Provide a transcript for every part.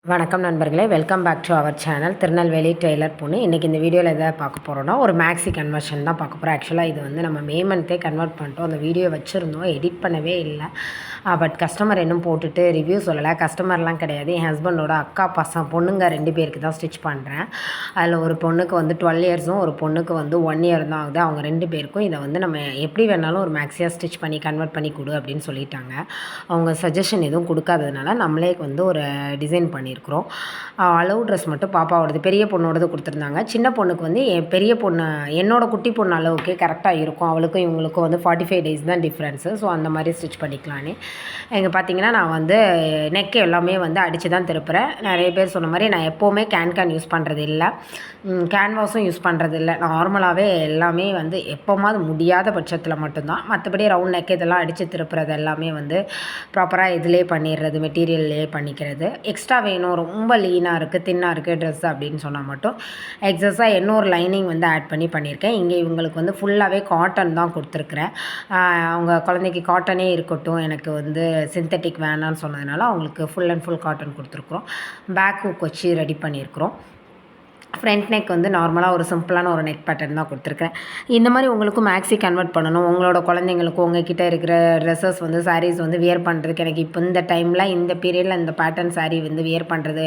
வணக்கம் நண்பர்களே, welcome back to our channel Tirunelveli tailor பொண்ணு. இன்றைக்கி இந்த வீடியோவில் எதை பார்க்க போகிறோன்னா ஒரு மேக்ஸி கன்வர்ஷன் தான் பார்க்க போகிறோம். ஆக்சுவலாக இது வந்து நம்ம மே மந்த்தே கன்வெர்ட் பண்ணிட்டோம். அந்த வீடியோ வச்சுருந்தோம், எடிட் பண்ணவே இல்லை. பட் கஸ்டமர் இன்னும் போட்டுட்டு ரிவ்யூ சொல்லலை. கஸ்டமர்லாம் கிடையாது, என் ஹஸ்பண்டோட அக்கா பொண்ணுங்க 2 பேருக்கு தான் ஸ்டிச் பண்ணுறேன். அதில் ஒரு பொண்ணுக்கு வந்து 12 இயர்ஸும் ஒரு பொண்ணுக்கு வந்து 1 இயர் தான் ஆகுது. அவங்க 2 பேருக்கும் இதை வந்து நம்ம எப்படி வேணாலும் ஒரு மேக்ஸியாக ஸ்டிச் பண்ணி கன்வெர்ட் பண்ணி கொடு அப்படின்னு சொல்லிட்டாங்க. அவங்க சஜஷன் எதுவும் கொடுக்காததுனால நம்மளே வந்து ஒரு டிசைன் பண்ணியிருக்கோம். அளவு ட்ரெஸ் மட்டும் பாப்பாவோடது, பெரிய பொண்ணோடது கொடுத்துருந்தாங்க. சின்ன பொண்ணுக்கு வந்து என் பெரிய பொண்ணு என்னோட குட்டி பொண்ணு அளவுக்கு கரெக்டாக இருக்கும். அவளுக்கும் இவங்களுக்கும் வந்து 45 டேஸ் தான் டிஃப்ரென்ஸு. ஸோ அந்த மாதிரி ஸ்டிச் பண்ணிக்கலான்னு இங்கே பார்த்தீங்கன்னா நான் வந்து நெக்கு எல்லாமே வந்து அடித்து தான் திருப்புறேன். நிறைய பேர் சொன்ன மாதிரி நான் எப்போவுமே கேன் யூஸ் பண்ணுறது இல்லை, கேன்வாஸும் யூஸ் பண்ணுறது இல்லை. நார்மலாகவே எல்லாமே வந்து எப்போமாவது முடியாத பட்சத்தில் மட்டும்தான். மற்றபடி ரவுண்ட் நெக் இதெல்லாம் அடித்து திருப்புறது எல்லாமே வந்து ப்ராப்பராக இதிலே பண்ணிடுறது, மெட்டீரியல்லே பண்ணிக்கிறது. எக்ஸ்ட்ரா வேணும், ரொம்ப லீனாக இருக்குது, தின்னாக இருக்குது ட்ரெஸ் அப்படின்னு சொன்னால் மட்டும் எக்ஸஸாக இன்னொரு லைனிங் வந்து ஆட் பண்ணி பண்ணியிருக்கேன். இங்கே இவங்களுக்கு வந்து ஃபுல்லாகவே காட்டன் தான் கொடுத்துருக்குறேன். அவங்க குழந்தைக்கு காட்டனே இருக்கட்டும், எனக்கு வந்து சிந்தட்டிக் வேணான்னு சொன்னதுனால அவங்களுக்கு ஃபுல் அண்ட் ஃபுல் காட்டன் கொடுத்துருக்குறோம். பேக் ஹூக் வச்சு ரெடி பண்ணியிருக்கிறோம். ஃப்ரண்ட் நெக் வந்து நார்மலாக ஒரு சிம்பிளான ஒரு நெக் பேட்டர்ன் தான் கொடுத்துருக்கேன். இந்த மாதிரி உங்களுக்கும் மேக்ஸி கன்வெர்ட் பண்ணணும், உங்களோட குழந்தைங்களுக்கும் உங்ககிட்ட இருக்கிற ட்ரெஸ்ஸஸ் வந்து சாரீஸ் வந்து வியர் பண்ணுறதுக்கு எனக்கு இப்போ இந்த டைமில் இந்த பீரியடில் இந்த பேட்டர்ன் சாரீ வந்து வியர் பண்ணுறது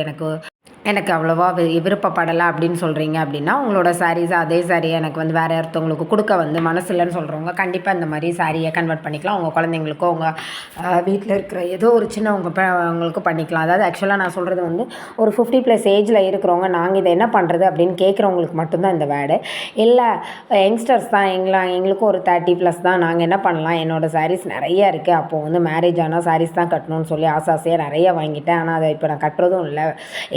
எனக்கு அவ்வளோவா விருப்பப்படலை அப்படின்னு சொல்கிறீங்க அப்படின்னா, உங்களோட சாரீஸை அதே சாரியை எனக்கு வந்து வேறு ஒருத்தவங்களுக்கு கொடுக்க வந்து மனசு இல்லைன்னு சொல்கிறவங்க கண்டிப்பாக இந்த மாதிரி சாரியை கன்வெர்ட் பண்ணிக்கலாம். உங்கள் குழந்தைங்களுக்கோ உங்கள் வீட்டில் இருக்கிற ஏதோ ஒரு சின்ன உங்களுக்கு பண்ணிக்கலாம். அதாவது ஆக்சுவலாக நான் சொல்கிறது வந்து ஒரு 50+ ஏஜில் இருக்கிறவங்க நாங்கள் இதை என்ன பண்ணுறது அப்படின்னு கேட்குறவங்களுக்கு மட்டும்தான் இந்த வேர்டு. இல்லை யங்ஸ்டர்ஸ் தான், எங்களுக்கும் ஒரு 30+ தான், நாங்கள் என்ன பண்ணலாம், என்னோடய சாரீஸ் நிறையா இருக்குது, அப்போது வந்து மேரேஜ் ஆனால் சாரீஸ் தான் கட்டணும்னு சொல்லி ஆசையாக நிறைய வாங்கிட்டேன், ஆனால் அதை இப்போ நான் கட்டுறதும் இல்லை,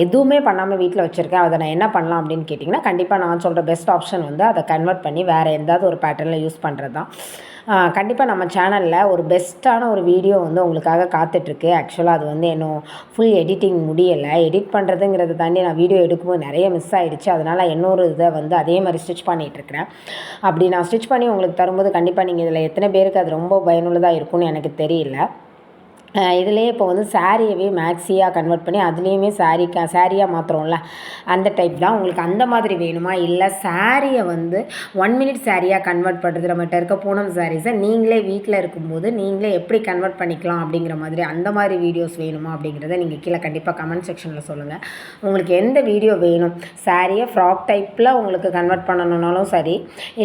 எதுவுமே பண்ணாமல் வீட்டில் வச்சுருக்கேன், அதை நான் என்ன பண்ணலாம் அப்படின்னு கேட்டிங்கன்னா, கண்டிப்பாக நான் சொல்கிற பெஸ்ட் ஆப்ஷன் வந்து அதை கன்வெர்ட் பண்ணி வேறு எந்தாவது ஒரு பேட்டர்னில் யூஸ் பண்ணுறது தான். கண்டிப்பாக நம்ம சேனலில் ஒரு பெஸ்ட்டான ஒரு வீடியோ வந்து உங்களுக்காக காத்துட்ருக்கு. ஆக்சுவலாக அது வந்து இன்னும் ஃபுல் எடிட்டிங் முடியலை. எடிட் பண்ணுறதுங்கிறத தாண்டி நான் வீடியோ எடுக்கும்போது நிறைய மிஸ் ஆகிடுச்சு. அதனால் இன்னொரு இதை வந்து அதே மாதிரி ஸ்டிச் பண்ணிகிட்ருக்கிறேன். அப்படி நான் ஸ்டிச் பண்ணி உங்களுக்கு தரும்போது கண்டிப்பாக நீங்கள் இதில் எத்தனை பேருக்கு அது ரொம்ப பயனுள்ளதாக இருக்கும்னு எனக்கு தெரியல. இதிலே இப்போ வந்து சாரியவே மேக்ஸியாக கன்வெர்ட் பண்ணி அதுலேயுமே சாரியாக மாற்றுறோம்ல, அந்த டைப் தான். உங்களுக்கு அந்த மாதிரி வேணுமா, இல்லை சாரியை வந்து 1 மினிட் சாரியாக கன்வெர்ட் பண்ணுறது, நம்மகிட்ட இருக்க பூனம் சாரீஸை நீங்களே வீட்டில் இருக்கும்போது நீங்களே எப்படி கன்வெர்ட் பண்ணிக்கலாம் அப்படிங்கிற மாதிரி அந்த மாதிரி வீடியோஸ் வேணுமா அப்படிங்கிறத நீங்கள் கீழே கண்டிப்பாக கமெண்ட் செக்ஷனில் சொல்லுங்கள். உங்களுக்கு எந்த வீடியோ வேணும், சாரியை ஃப்ராக் டைப்பில் உங்களுக்கு கன்வெர்ட் பண்ணணுன்னாலும் சரி,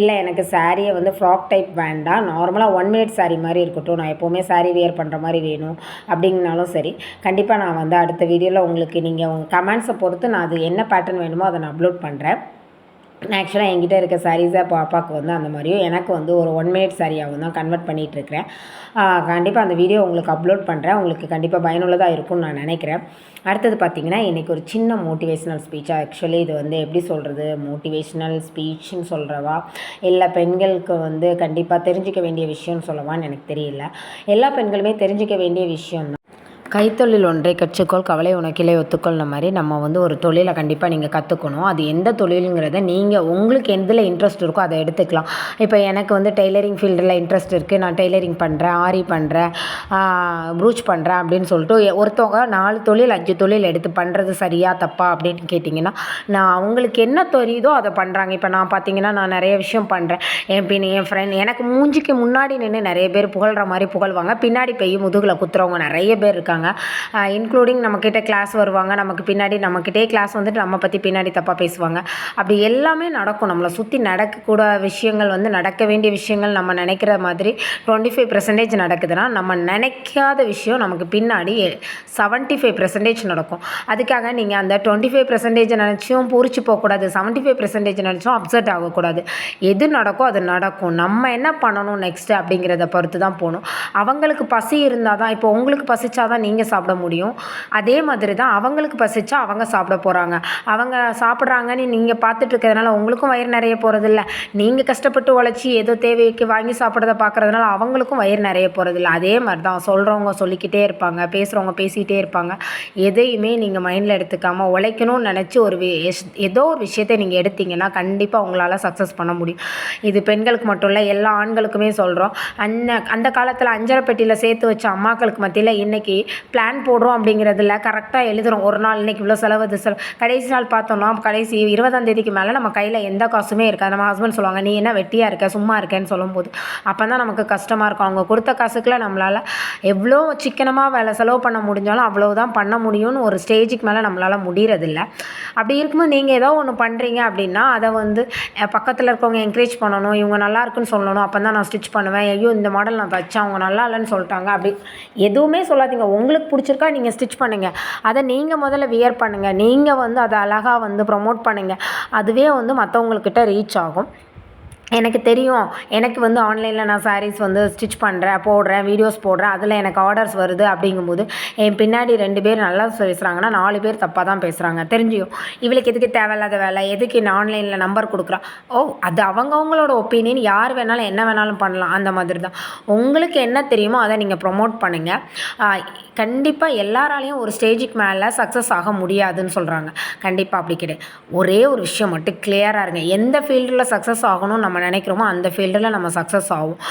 இல்லை எனக்கு சாரியை வந்து ஃப்ராக் டைப் வேண்டாம், நார்மலாக 1 மினிட் சாரி மாதிரி இருக்கட்டும், நான் எப்போவுமே சாரி வியர் பண்ணுற மாதிரி வேணும் அப்படிங்கனாலும் சரி, கண்டிப்பாக நான் வந்து அடுத்த வீடியோவில் உங்களுக்கு நீங்கள் உங்கள் கமெண்ட்ஸை பொறுத்து நான் அது என்ன பேட்டர்ன் வேணுமோ அதை நான் அப்லோட் பண்ணுறேன். ஆக்சுவலாக என்கிட்ட இருக்க சாரீஸை பாப்பாவுக்கு வந்து அந்த மாதிரியும் எனக்கு வந்து ஒரு 1 மினிட் சாரியாகவும் தான் கன்வெர்ட் பண்ணிகிட்ருக்கிறேன். கண்டிப்பாக அந்த வீடியோ உங்களுக்கு அப்லோட் பண்ணுறேன். உங்களுக்கு கண்டிப்பாக பயனுள்ளதாக இருக்கும்னு நான் நினைக்கிறேன். அடுத்தது பார்த்திங்கன்னா, இன்றைக்கி ஒரு சின்ன மோட்டிவேஷ்னல் ஸ்பீச்சாக, ஆக்சுவலி இது வந்து எப்படி சொல்கிறது, மோட்டிவேஷ்னல் ஸ்பீச்சுன்னு சொல்கிறவா இல்லை பெண்களுக்கு வந்து கண்டிப்பாக தெரிஞ்சிக்க வேண்டிய விஷயம்னு சொல்லவான்னு எனக்கு தெரியல. எல்லா பெண்களுமே தெரிஞ்சிக்க வேண்டிய விஷயம் தான். கைத்தொழில் ஒன்றை கற்றுக்கொள், கவலை உனக்கிலே ஒத்துக்கொள்ன மாதிரி நம்ம வந்து ஒரு தொழிலை கண்டிப்பாக நீங்கள் கற்றுக்கணும். அது எந்த தொழிலுங்கிறத நீங்கள் உங்களுக்கு எதில் இன்ட்ரெஸ்ட் இருக்கோ அதை எடுத்துக்கலாம். இப்போ எனக்கு வந்து டெய்லரிங் ஃபீல்டில் இன்ட்ரெஸ்ட் இருக்குது, நான் டெய்லரிங் பண்ணுறேன், ஆரி பண்ணுறேன், ப்ரூச் பண்ணுறேன் அப்படின்னு சொல்லிட்டு ஒருத்தவங்க 4 தொழில் 5 தொழில் எடுத்து பண்ணுறது சரியா தப்பா அப்படின்னு கேட்டிங்கன்னா, நான் அவங்களுக்கு என்ன தெரியுதோ அதை பண்ணுறாங்க. இப்போ நான் பார்த்திங்கன்னா நான் நிறைய விஷயம் பண்ணுறேன். என் ஃப்ரெண்ட் எனக்கு மூஞ்சிக்கு முன்னாடி நின்று நிறைய பேர் புகழ்கிற மாதிரி புகழ்வாங்க, பின்னாடி போய் முதுகில் குத்துறவங்க நிறைய பேர் இருக்காங்க. இன்க்ளூடிங் நம்மக்கிட்ட கிளாஸ் வருவாங்க, நமக்கு பின்னாடி நம்மக்கிட்டே கிளாஸ் வந்துட்டு நம்ம பற்றி பின்னாடி தப்பாக பேசுவாங்க. அப்படி எல்லாமே நடக்கும். நம்மளை சுற்றி நடக்கக்கூட விஷயங்கள் வந்து நடக்க வேண்டிய விஷயங்கள் நம்ம நினைக்கிற மாதிரி 25% நடக்குதுன்னா, நம்ம நினைக்காத விஷயம் நமக்கு பின்னாடி 75% நடக்கும். அதுக்காக நீங்கள் அந்த 25% நினச்சும் பூரிச்சு போகக்கூடாது, 75% நினச்சும் அப்செட் ஆகக்கூடாது. எது நடக்கோ அது நடக்கும். நம்ம என்ன பண்ணணும் நெக்ஸ்ட்டு அப்படிங்கிறத பொறுத்து தான் போகணும். அவங்களுக்கு பசி இருந்தால் தான், இப்போ உங்களுக்கு பசிச்சாதான் நீங்கள் சாப்பிட முடியும். அதே மாதிரி தான் அவங்களுக்கு பசிச்சா அவங்க சாப்பிட போகிறாங்க. அவங்க சாப்பிட்றாங்கன்னு நீங்கள் பார்த்துட்டு இருக்கிறதுனால உங்களுக்கும் வயிறு நிறைய போகிறதில்ல. நீங்கள் கஷ்டப்பட்டு உழைச்சி ஏதோ தேவைக்கு வாங்கி சாப்பிட்றத பார்க்குறதுனால அவங்களுக்கும் வயிறு நிறைய போகிறதில்ல. அதே மாதிரி தான் சொல்கிறவங்க சொல்லிக்கிட்டே இருப்பாங்க, பேசுகிறவங்க பேசிக்கிட்டே இருப்பாங்க. எதையுமே நீங்கள் மைண்டில் எடுத்துக்காமல் உழைக்கணும்னு நினச்சி ஏதோ ஒரு விஷயத்தை நீங்கள் எடுத்தீங்கன்னா கண்டிப்பாக உங்களால் சக்ஸஸ் பண்ண முடியும். இது பெண்களுக்கு மட்டும் இல்லை, எல்லா ஆண்களுக்குமே சொல்கிறோம். அந்த காலத்தில் அஞ்சரை பெட்டியில் சேர்த்து வச்ச அம்மாக்களுக்கு மத்தியில் இன்றைக்கி பிளான் போடுறோம் அப்படிங்கிறதுல கரெக்டாக எழுதுகிறோம். ஒரு நாள் இன்றைக்கி இவ்வளோ செலவு இது செலவு, கடைசி நாள் பார்த்தோம்னா கடைசி 20ஆம் தேதிக்கு மேலே நம்ம கையில் எந்த காசுமே இருக்காது. நம்ம ஹஸ்பண்ட் சொல்லுவாங்க, நீ என்ன வெட்டியாக இருக்க சும்மா இருக்கேன்னு சொல்லும்போது அப்போ தான் நமக்கு கஷ்டமாக இருக்கும். அவங்க கொடுத்த காசுக்குள்ள நம்மளால் எவ்வளோ சிக்கனமாக வேலை செலவு பண்ண முடிஞ்சாலும் அவ்வளோதான் பண்ண முடியும்னு ஒரு ஸ்டேஜுக்கு மேலே நம்மளால் முடியறதில்ல. அப்படி இருக்கும்போது நீங்கள் ஏதோ ஒன்று பண்ணுறீங்க அப்படின்னா அதை வந்து பக்கத்தில் இருக்கவங்க என்கரேஜ் பண்ணணும், இவங்க நல்லா இருக்குன்னு சொல்லணும், அப்போ தான் நான் ஸ்டிச் பண்ணுவேன். ஐயோ இந்த மாடல் நான் தைச்சேன் அவங்க நல்லா இல்லைன்னு சொல்லிட்டாங்க அப்படி எதுவுமே சொல்லாதீங்க. உங்களுக்கு பிடிச்சிருக்கா நீங்கள் ஸ்டிச் பண்ணுங்கள், அதை நீங்கள் முதல்ல வியர் பண்ணுங்கள், நீங்கள் வந்து அதை அழகாக வந்து ப்ரொமோட் பண்ணுங்கள். அதுவே வந்து மற்றவங்கக்கிட்ட ரீச் ஆகும். எனக்கு தெரியும், எனக்கு வந்து ஆன்லைனில் நான் சாரீஸ் வந்து ஸ்டிச் பண்ணுறேன், போடுறேன், வீடியோஸ் போடுறேன், அதில் எனக்கு ஆர்டர்ஸ் வருது அப்படிங்கும்போது என் பின்னாடி 2 பேர் நல்லா பேசுகிறாங்கன்னா 4 பேர் தப்பாக தான் பேசுகிறாங்க. தெரிஞ்சியும் இவளுக்கு எதுக்கு தேவையில்லாத வேலை, எதுக்கு நான் ஆன்லைனில் நம்பர் கொடுக்குறா, அது அவங்கவுங்களோட ஒப்பீனியன், யார் வேணாலும் என்ன வேணாலும் பண்ணலாம். அந்த மாதிரி தான் உங்களுக்கு என்ன தெரியுமோ அதை நீங்கள் ப்ரொமோட் பண்ணுங்கள். கண்டிப்பாக எல்லாராலையும் ஒரு ஸ்டேஜுக்கு மேலே சக்ஸஸ் ஆக முடியாதுன்னு சொல்கிறாங்க. கண்டிப்பாக அப்படி கிடையாது. ஒரே ஒரு விஷயம் மட்டும் கிளியராக இருங்க, எந்த ஃபீல்டில் சக்ஸஸ் ஆகணும்னு நம்ம நினைக்கிறோமோ அந்த ஃபீல்டில் நம்ம சக்ஸஸ் ஆகும்.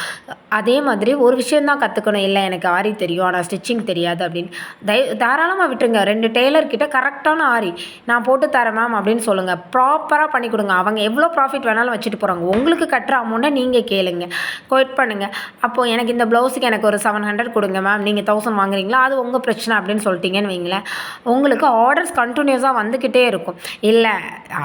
அதே மாதிரி ஒரு விஷயந்தான் கற்றுக்கணும், இல்லை எனக்கு ஆரி தெரியும் ஆனால் ஸ்டிச்சிங் தெரியாது அப்படின்னு தாராளமாக விட்டுருங்க. 2 டெய்லர்கிட்ட கரெக்டான ஆரி நான் போட்டு தரேன் மேம் அப்படின்னு சொல்லுங்கள், ப்ராப்பராக பண்ணி கொடுங்க. அவங்க எவ்வளோ ப்ராஃபிட் வேணாலும் வச்சுட்டு போகிறாங்க, உங்களுக்கு கட்டுற அமௌண்ட்டை நீங்கள் கேளுங்க, குவைட் பண்ணுங்கள். அப்போது எனக்கு இந்த ப்ளவுஸுக்கு எனக்கு ஒரு 700 கொடுங்க மேம், நீங்கள் 1000 வாங்குறீங்களா, அது உங்கள் பிரச்சனை அப்படின்னு சொல்லிட்டீங்கன்னு வைங்களேன், உங்களுக்கு ஆர்டர்ஸ் கண்டினியூஸாக வந்துக்கிட்டே இருக்கும். இல்லை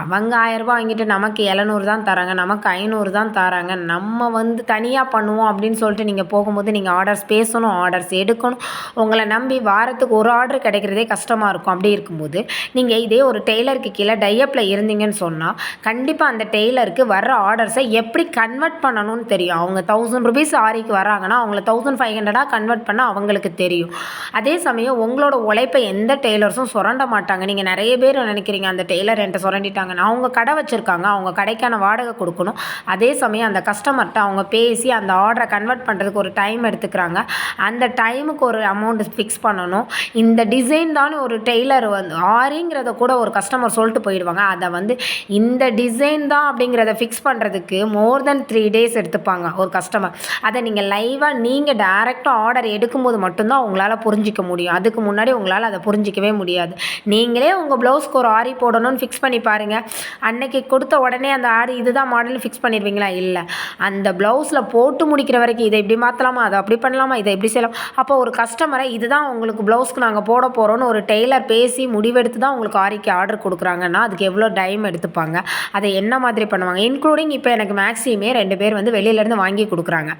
அவங்க 1000 ரூபா வாங்கிட்டு நமக்கு 700 தான் தராங்க, நமக்கு 500 தான் தராங்க, நம்ம வந்து தனியாக பண்ணுவோம் அப்படின்னு சொல்லிட்டு நீங்கள் போகும்போது நீங்கள் ஆர்டர்ஸ் பேசணும், ஆர்டர்ஸ் எடுக்கணும். உங்களை நம்பி வாரத்துக்கு ஒரு ஆர்டர் கிடைக்கிறதே கஷ்டமாக இருக்கும். அப்படி இருக்கும்போது நீங்கள் இதே ஒரு டெய்லருக்கு கீழே டையப்பில் இருந்தீங்கன்னு சொன்னால் கண்டிப்பாக அந்த டெய்லருக்கு வர்ற ஆர்டர்ஸை எப்படி கன்வெர்ட் பண்ணணும்னு தெரியும். அவங்க 1000 ரூபீஸ் ஆரிக்கு வராங்கன்னா அவங்கள 1500 கன்வெர்ட் பண்ண அவங்களுக்கு தெரியும். அதே சமயம் உங்களோட உழைப்பை எந்த டெய்லர்ஸும் சுரண்ட மாட்டாங்க. நீங்கள் நிறைய பேர் நினைக்கிறீங்க அந்த டெய்லர் என்கிட்ட சுரண்டிட்டாங்கன்னு, அவங்க கடை வச்சுருக்காங்க, அவங்க கடைக்கான வாடகை கொடுக்கணும். அதே சமயம் அந்த கஸ்டமர்கிட்ட அவங்க பேசி அந்த ஆர்டரை கன்வெர்ட் பண்ணுறதுக்கு ஒரு டைம் எடுத்துக்கிறாங்க. அந்த டைமுக்கு ஒரு அமௌண்ட் ஃபிக்ஸ் பண்ணணும். இந்த டிசைன் தான் ஒரு டெய்லர் வந்து ஆரிங்கிறத கூட ஒரு கஸ்டமர் சொல்லிட்டு போயிடுவாங்க. அதை வந்து இந்த டிசைன் தான் அப்படிங்கிறத ஃபிக்ஸ் பண்ணுறதுக்கு மோர் தென் 3 days எடுத்துப்பாங்க ஒரு கஸ்டமர். அதை நீங்கள் லைவாக நீங்கள் டைரெக்டாக ஆர்டர் எடுக்கும்போது மட்டும்தான் உங்களால் புரிஞ்சிக்க முடியும். அதுக்கு முன்னாடி உங்களால் அதை புரிஞ்சிக்கவே முடியாது. நீங்களே உங்கள் ப்ளவுஸ்க்கு ஒரு ஆரி போடணும்னு ஃபிக்ஸ் பண்ணி பாருங்கள். அன்னைக்கு கொடுத்த உடனே அந்த ஆரி இதுதான் மாடல் ஃபிக்ஸ் பண்ணிடுவீங்களா? இல்லை, அந்த ப்ளவுஸில் போட்டு முடிக்கிற வரைக்கும் இதை இப்படி மாற்றலாமா, அதை அப்படி பண்ணலாமா, இதை எப்படி செய்யலாம். அப்போ ஒரு கஸ்டமரை இதுதான் உங்களுக்கு ப்ளவுஸ்க்கு நாங்கள் போட போகிறோன்னு ஒரு டெய்லர் பேசி முடிவெடுத்து தான் உங்களுக்கு ஆரிக்கு ஆர்டர் கொடுக்குறாங்கன்னா அதுக்கு எவ்வளோ டைம் எடுத்துப்பாங்க, அதை என்ன மாதிரி பண்ணுவாங்க. இன்க்ளூடிங் இப்போ எனக்கு மேக்ஸிமே 2 பேர் வந்து வெளியிலேருந்து வாங்கி கொடுக்குறாங்க.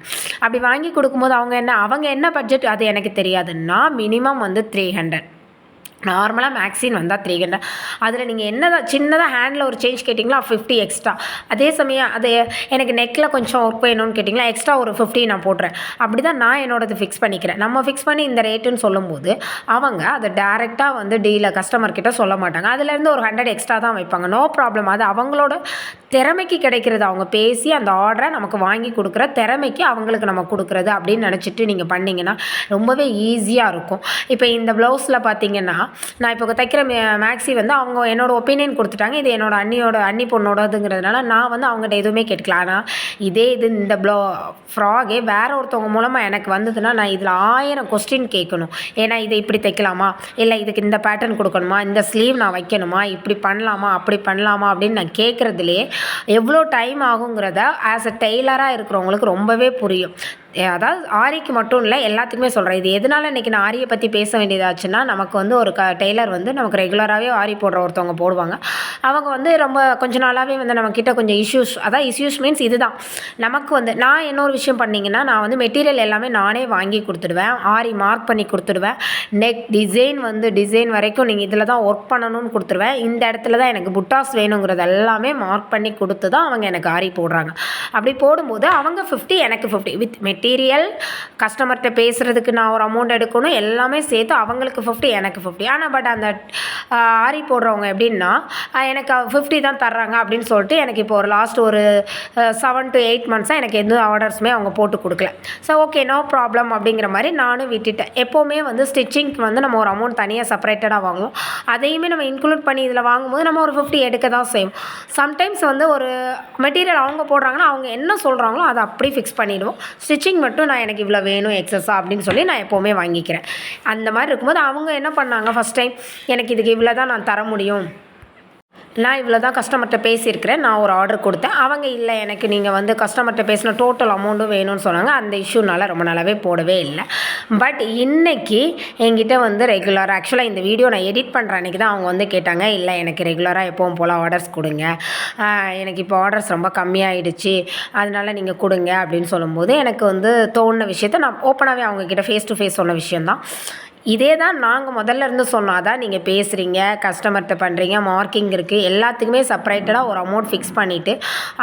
அப்படி வாங்கி கொடுக்கும்போது அவங்க என்ன பட்ஜெட் அது எனக்கு தெரியாதுன்னா மினிமம் வந்து 300. நார்மலாக மேக்ஸின் வந்தால் 300. அதில் நீங்கள் என்னதான் சின்னதாக ஹேண்டில் ஒரு சேஞ்ச் கேட்டிங்களா 50 எக்ஸ்ட்ரா. அதே சமயம் அது எனக்கு நெக்கில் கொஞ்சம் ஒர்க் வேணும்னு கேட்டிங்களா எக்ஸ்ட்ரா ஒரு 50 நான் போடுறேன். அப்படி தான் நான் என்னோடது ஃபிக்ஸ் பண்ணிக்கிறேன். நம்ம ஃபிக்ஸ் பண்ணி இந்த ரேட்டுன்னு சொல்லும்போது அவங்க அதை டேரெக்டாக வந்து டீலர் கஸ்டமர்கிட்ட சொல்ல மாட்டாங்க. அதுலேருந்து ஒரு 100 எக்ஸ்ட்ரா தான் வைப்பாங்க. நோ ப்ராப்ளம், அது அவங்களோட திறமைக்கு கிடைக்கிறது. அவங்க பேசி அந்த ஆர்டரை நமக்கு வாங்கி கொடுக்குற திறமைக்கு அவங்களுக்கு நம்ம கொடுக்குறது அப்படின்னு நினச்சிட்டு நீங்கள் பண்ணிங்கன்னா ரொம்பவே ஈஸியாக இருக்கும். இப்போ இந்த ப்ளவுஸில் பார்த்தீங்கன்னா நான் இப்போ தைக்கிற மேக்ஸி வந்து அவங்க என்னோடய ஒப்பீனியன் கொடுத்துட்டாங்க. இது என்னோட அண்ணி பொண்ணோடதுங்கிறதுனால நான் வந்து அவங்ககிட்ட எதுவுமே கேட்கலாம். ஆனால் இந்த ஃப்ராகே வேற ஒருத்தவங்க மூலமாக எனக்கு வந்ததுன்னா நான் இதில் 1000 கொஸ்டின் கேட்கணும். ஏன்னா இதை இப்படி தைக்கலாமா, இல்லை இதுக்கு இந்த பேட்டர்ன் கொடுக்கணுமா, இந்த ஸ்லீவ் நான் வைக்கணுமா, இப்படி பண்ணலாமா, அப்படி பண்ணலாமா அப்படின்னு நான் கேட்குறதுலேயே எவ்வளோ டைம் ஆகுங்கிறத ஆஸ் அ டெய்லராக இருக்கிறவங்களுக்கு ரொம்பவே புரியும். அதாவது ஆரிக்கு மட்டும் இல்லை எல்லாத்துக்குமே சொல்கிறேன். இது எதனால் இன்றைக்கி நான் ஆரியை பற்றி பேச வேண்டியதாச்சுன்னா நமக்கு வந்து ஒரு டெய்லர் வந்து நமக்கு ரெகுலராகவே ஆரி போடுற ஒருத்தவங்க போடுவாங்க. அவங்க வந்து ரொம்ப கொஞ்ச நாளாகவே வந்து நம்மக்கிட்ட கொஞ்சம் இஷ்யூஸ் மீன்ஸ் இதுதான் நமக்கு வந்து நான் என்ன ஒரு விஷயம் பண்ணிங்கன்னா நான் வந்து மெட்டீரியல் எல்லாமே நானே வாங்கி கொடுத்துடுவேன், ஆரி மார்க் பண்ணி கொடுத்துடுவேன், நெக் டிசைன் வரைக்கும் நீங்கள் இதில் தான் ஒர்க் பண்ணணும்னு கொடுத்துருவேன், இந்த இடத்துல தான் எனக்கு புட்டாஸ் வேணுங்கிறது எல்லாமே மார்க் பண்ணி கொடுத்து தான் அவங்க எனக்கு ஆரி போடுறாங்க. அப்படி போடும்போது அவங்க 50 எனக்கு 50 வித் மெட்டீரியல் கஸ்டமர்கிட்ட பேசுகிறதுக்கு நான் ஒரு அமௌண்ட் எடுக்கணும், எல்லாமே சேர்த்து அவங்களுக்கு 50 எனக்கு 50. ஆனால் பட் அந்த ஆரி போடுறவங்க எப்படின்னா எனக்கு 50 தான் தர்றாங்க அப்படின்னு சொல்லிட்டு எனக்கு இப்போ ஒரு லாஸ்ட் ஒரு 7 to 8 monthஸாக எனக்கு எந்த ஆர்டர்ஸுமே அவங்க போட்டு கொடுக்கல. ஸோ ஓகே நோ ப்ராப்ளம் அப்படிங்கிற மாதிரி நானும் விட்டுட்டேன். எப்போவுமே வந்து ஸ்டிச்சிங்க்கு வந்து நம்ம ஒரு அமௌண்ட் தனியாக செப்பரேட்டடாக வாங்குவோம், அதையுமே நம்ம இன்க்ளூட் பண்ணி இதில் வாங்கும்போது நம்ம ஒரு 50 எடுக்க தான் செய்வோம். சம்டைம்ஸ் வந்து ஒரு மெட்டீரியல் அவங்க போடுறாங்கன்னா அவங்க என்ன சொல்கிறாங்களோ அதை அப்படி ஃபிக்ஸ் பண்ணிவிடுவோம். ஸ்டிச்சிங் ஸ்டிச்சிங் மட்டும் நான் எனக்கு இவ்வளோ வேணும் எக்ஸஸாக அப்படின்னு சொல்லி நான் எப்போவுமே வாங்கிக்கிறேன். அந்த மாதிரி இருக்கும்போது அவங்க என்ன பண்ணாங்க, ஃபஸ்ட் டைம் எனக்கு இதுக்கு இவ்வளோ தான் நான் தர முடியும், நான் இவ்வளோ தான் கஸ்டமர்கிட்ட பேசியிருக்கிறேன், நான் ஒரு ஆர்டர் கொடுத்தேன். அவங்க இல்லை எனக்கு நீங்கள் வந்து கஸ்டமர்கிட்ட பேசின டோட்டல் அமௌண்ட்டும் வேணும்னு சொன்னாங்க. அந்த இஷ்யூனால் ரொம்ப நாளாகவே போடவே இல்லை. பட் இன்றைக்கி என்கிட்ட வந்து ரெகுலராக ஆக்சுவலாக இந்த வீடியோ நான் எடிட் பண்ணுற அன்றைக்கி தான் அவங்க வந்து கேட்டாங்க, இல்லை எனக்கு ரெகுலராக எப்பவும் போல் ஆர்டர்ஸ் கொடுங்க, எனக்கு இப்போ ஆர்டர்ஸ் ரொம்ப கம்மியாகிடுச்சு, அதனால் நீங்கள் கொடுங்க அப்படின்னு சொல்லும்போது எனக்கு வந்து தோணுன விஷயத்த நான் ஓப்பனாகவே அவங்கக்கிட்ட ஃபேஸ் டு ஃபேஸ் சொன்ன விஷயந்தான். இதே தான் நாங்கள் முதல்ல இருந்து சொன்னோம். அதான் நீங்கள் பேசுகிறீங்க, கஸ்டமர்கிட்ட பண்ணுறீங்க, மார்க்கிங் இருக்குது, எல்லாத்துக்குமே செப்பரேட்டடாக ஒரு அமௌண்ட் ஃபிக்ஸ் பண்ணிவிட்டு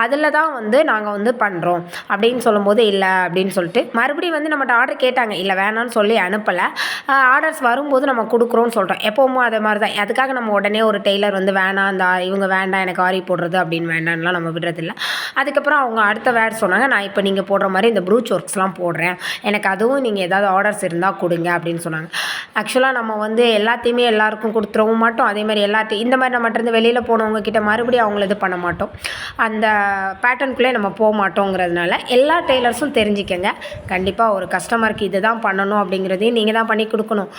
அதில் தான் வந்து நாங்கள் வந்து பண்ணுறோம் அப்படின்னு சொல்லும்போது இல்லை அப்படின்னு சொல்லிட்டு மறுபடியும் வந்து நம்மகிட்ட ஆர்டர் கேட்டாங்க. இல்லை வேணான்னு சொல்லி அனுப்பலை, ஆர்டர்ஸ் வரும்போது நம்ம கொடுக்குறோன்னு சொல்கிறோம். எப்போவுமே அதே மாதிரி தான். அதுக்காக நம்ம உடனே ஒரு டெய்லர் வந்து வேணாம், இந்த இவங்க வேண்டாம் எனக்கு ஆரி போடுறது அப்படின்னு வேண்டாம்லாம் நம்ம விடுறதில்ல. அதுக்கப்புறம் அவங்க அடுத்த வேர்ட் சொன்னாங்க, நான் இப்போ நீங்கள் போடுற மாதிரி இந்த ப்ரூச் ஒர்க்ஸ்லாம் போடுறேன், எனக்கு அதுவும் நீங்கள் ஏதாவது ஆர்டர்ஸ் இருந்தால் கொடுங்க அப்படின்னு சொன்னாங்க. ஆக்சுவலாக நம்ம வந்து எல்லாத்தையுமே எல்லாருக்கும் கொடுத்துடவும் மாட்டோம். அதேமாதிரி எல்லாத்தையும் இந்த மாதிரி நம்மகிட்ட வெளியில் போனவங்க கிட்ட மறுபடியும் அவங்கள இது பண்ண மாட்டோம். அந்த பேட்டர்னுக்குள்ளே நம்ம போக மாட்டோங்கிறதுனால எல்லா டெய்லர்ஸும் தெரிஞ்சுக்கங்க. கண்டிப்பாக ஒரு கஸ்டமருக்கு இது தான் பண்ணணும் அப்படிங்கிறதையும் நீங்கள் தான் பண்ணி கொடுக்கணும்.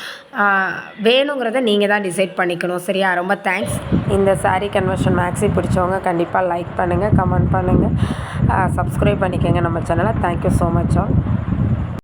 வேணுங்கிறத நீங்கள் தான் டிசைட் பண்ணிக்கணும். சரியா? ரொம்ப தேங்க்ஸ். இந்த சாரீ கன்வர்ஷன் மேக்ஸி பிடிச்சவங்க கண்டிப்பாக லைக் பண்ணுங்கள், கமெண்ட் பண்ணுங்கள், சப்ஸ்கிரைப் பண்ணிக்கோங்க நம்ம சேனலை. Thank you so much all.